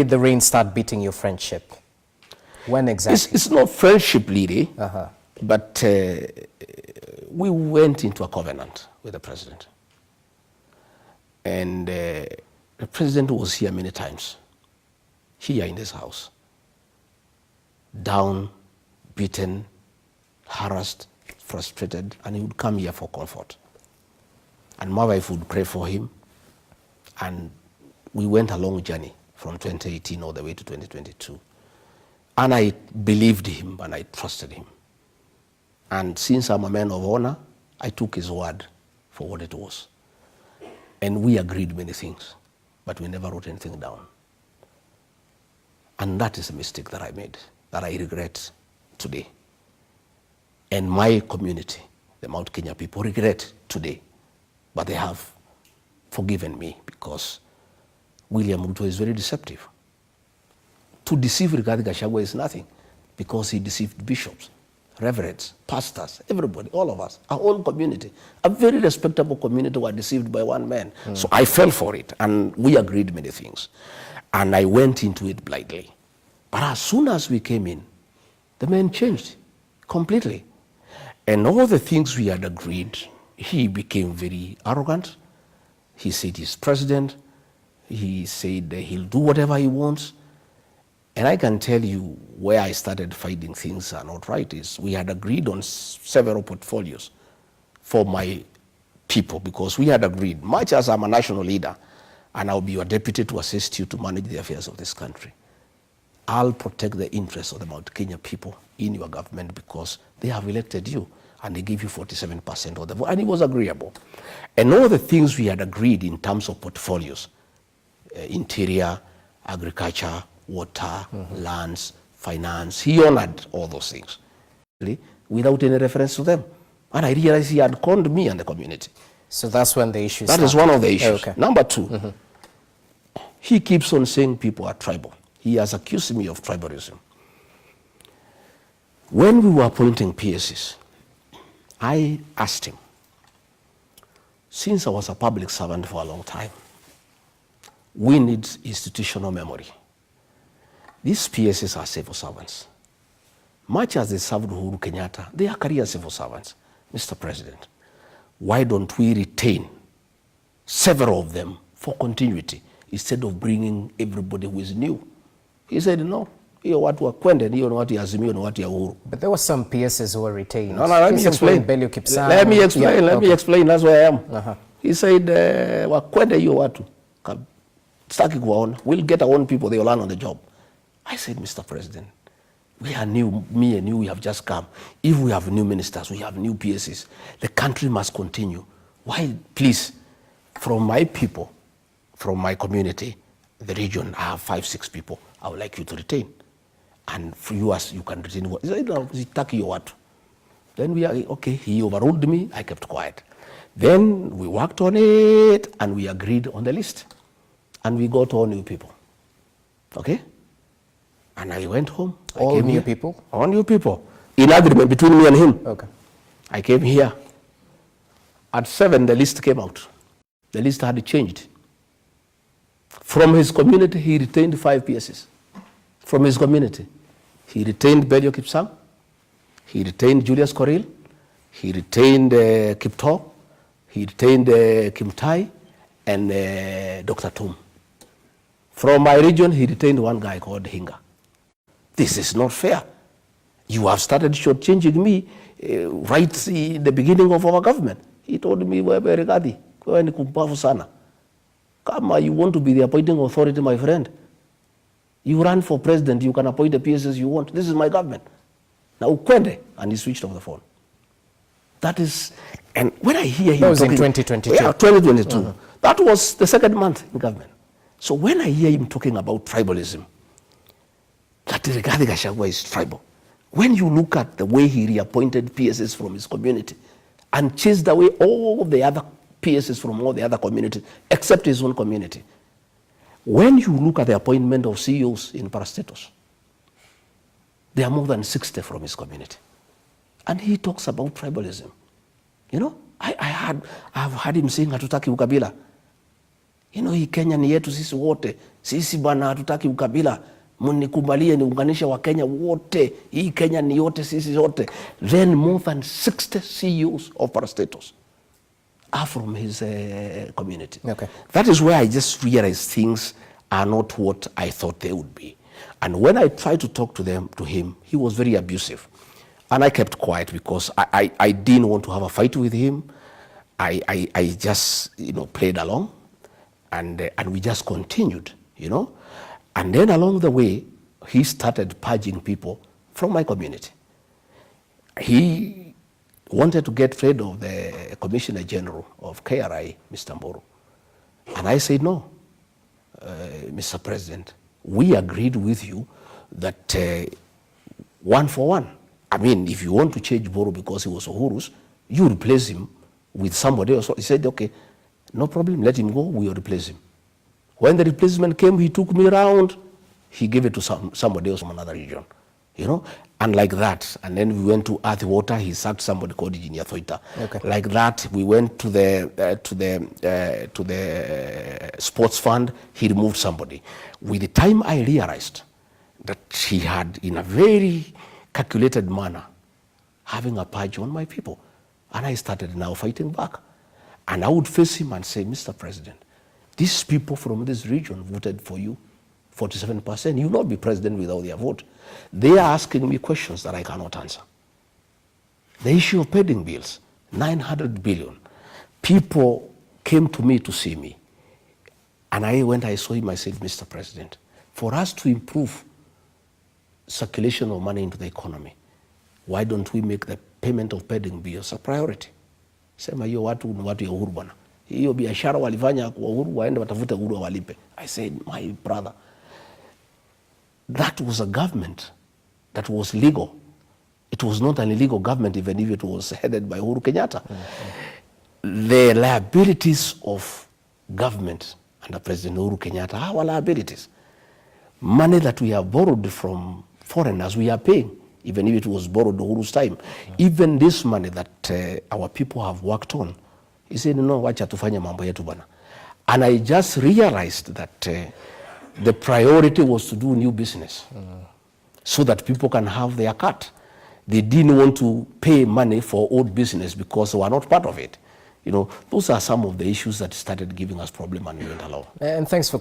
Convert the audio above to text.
Did the rain start beating your friendship? When exactly? It's not friendship, Lily, but we went into a covenant with the president. And the president was here many times, here in this house. Down, beaten, harassed, frustrated, and he would come here for comfort. And my wife would pray for him, and we went a long journey from 2018 all the way to 2022. And I believed him and I trusted him. And since I'm a man of honor, I took his word for what it was. And we agreed many things, but we never wrote anything down. And that is a mistake that I made, that I regret today. And my community, the Mount Kenya people, regret today. But they have forgiven me because William Ruto is very deceptive. To deceive RUTO-GACHAGUA is nothing because he deceived bishops, reverends, pastors, everybody, all of us, our whole community. A very respectable community were deceived by one man. So I fell for it, and we agreed many things. And I went into it blindly. But as soon as we came in, the man changed completely. And all the things we had agreed, he became very arrogant. He said he's president. He said he'll do whatever he wants. And I can tell you where I started finding things are not right is we had agreed on several portfolios for my people because we had agreed, much as I'm a national leader and I'll be your deputy to assist you to manage the affairs of this country, I'll protect the interests of the Mount Kenya people in your government because they have elected you and they give you 47% of the vote. And it was agreeable. And all the things we had agreed in terms of portfolios, interior, agriculture, water, lands, finance, he honored all those things without any reference to them. And I realized he had conned me and the community. So that's when the issue started. That is one of the issues. Okay. Number two, he keeps on saying people are tribal. He has accused me of tribalism. When we were appointing PSs, I asked him, since I was a public servant for a long time, we need institutional memory. These PSs are civil servants. Much as they served Uhuru Kenyatta, they are career civil servants. Mr. President, why don't we retain several of them for continuity instead of bringing everybody who is new? He said, no, hiyo watu wa kwende, hiyo ni watu ya Azimio, ni watu ya Uhuru. But there were some PSs who were retained. No, let me explain. Let me explain, that's where I am. He said, wa kwende hiyo watu, staki kuwaona, we'll get our own people, they will learn on the job. I said, Mr. President, we are new, me and you, we have just come. If we have new ministers, we have new PSs, the country must continue. Why, please, from my people, from my community, the region, I have 5-6 people I would like you to retain. And for you, as you can retain what? He said, then we are, okay, he overruled me, I kept quiet. Then we worked on it, and we agreed on the list. And we got all new people, okay? And I went home. All new people? All new people. In agreement between me and him. Okay. I came here. At 7, the list came out. The list had changed. From his community, he retained 5 PSs. From his community, he retained Belio Kipsang, he retained Julius Koril, he retained Kipto, he retained Kimtai, and Dr. Tum. From my region, he retained one guy called Hinga. This is not fair. You have started shortchanging me right in the beginning of our government. He told me, wewe Regadi, wewe ni kumpafu sana. Kama you want to be the appointing authority, my friend, you run for president, you can appoint the PSs you want. This is my government. Now, ukwende, and he switched off the phone. That is, and when I hear him talking... That was in 2022. Yeah, 2022. That was the second month in government. So when I hear him talking about tribalism, that RUTO-GACHAGUA is tribal. When you look at the way he reappointed PSs from his community and chased away all the other PSs from all the other communities, except his own community. When you look at the appointment of CEOs in parastatus, there are more than 60 from his community. And he talks about tribalism. You know, I've heard him saying hatutaki ukabila. You know, hii Kenya ni yetu sisi wote. Sisi bwana hatutaki ukabila. Mnikubalie niunganishe wa Kenya wote. Hii Kenya ni yote sisi wote. Then more than 60 CEOs of parastatals are from his community. Okay. That is where I just realized things are not what I thought they would be. And when I tried to talk to him, he was very abusive. And I kept quiet because I didn't want to have a fight with him. I just, you know, played along, and we just continued, you know. And then along the way, he started purging people from my community. He wanted to get rid of the Commissioner General of KRI, Mr. Mburu. And I said, no, Mr. President, we agreed with you that one for one. I mean, if you want to change Mburu because he was Uhuru's, you replace him with somebody else. He said, okay, no problem, let him go, we will replace him. When the replacement came, he took me around, he gave it to somebody else from another region, you know, and like that. And then we went to Earth Water, he sacked somebody called Engineer Thoita. Okay. Like that, we went to the sports fund, he removed somebody. With the time I realized that he had, in a very calculated manner, having a purge on my people. And I started now fighting back. And I would face him and say, Mr. President, these people from this region voted for you, 47%. You will not be president without their vote. They are asking me questions that I cannot answer. The issue of pending bills, 900 billion. People came to me to see me. And I saw him, I said, Mr. President, for us to improve circulation of money into the economy, why don't we make the payment of pending bills a priority? Sema hiyo watu ni watu ya Uhuru bwana. Hiyo biashara walifanya kwa Uhuru, waende watafute Uhuru walipe. I said, my brother, that was a government that was legal. It was not an illegal government, even if it was headed by Uhuru Kenyatta. Mm-hmm. The liabilities of government under President Uhuru Kenyatta are our liabilities. Money that we have borrowed from foreigners, we are paying, even if it was borrowed Uhuru's time. Mm-hmm. Even this money that our people have worked on, he said, no, wacha tufanye mambo yetu bwana. And I just realized that the priority was to do new business, so that people can have their cut. They didn't want to pay money for old business because they were not part of it. You know, those are some of the issues that started giving us problem, and we went along. And thanks for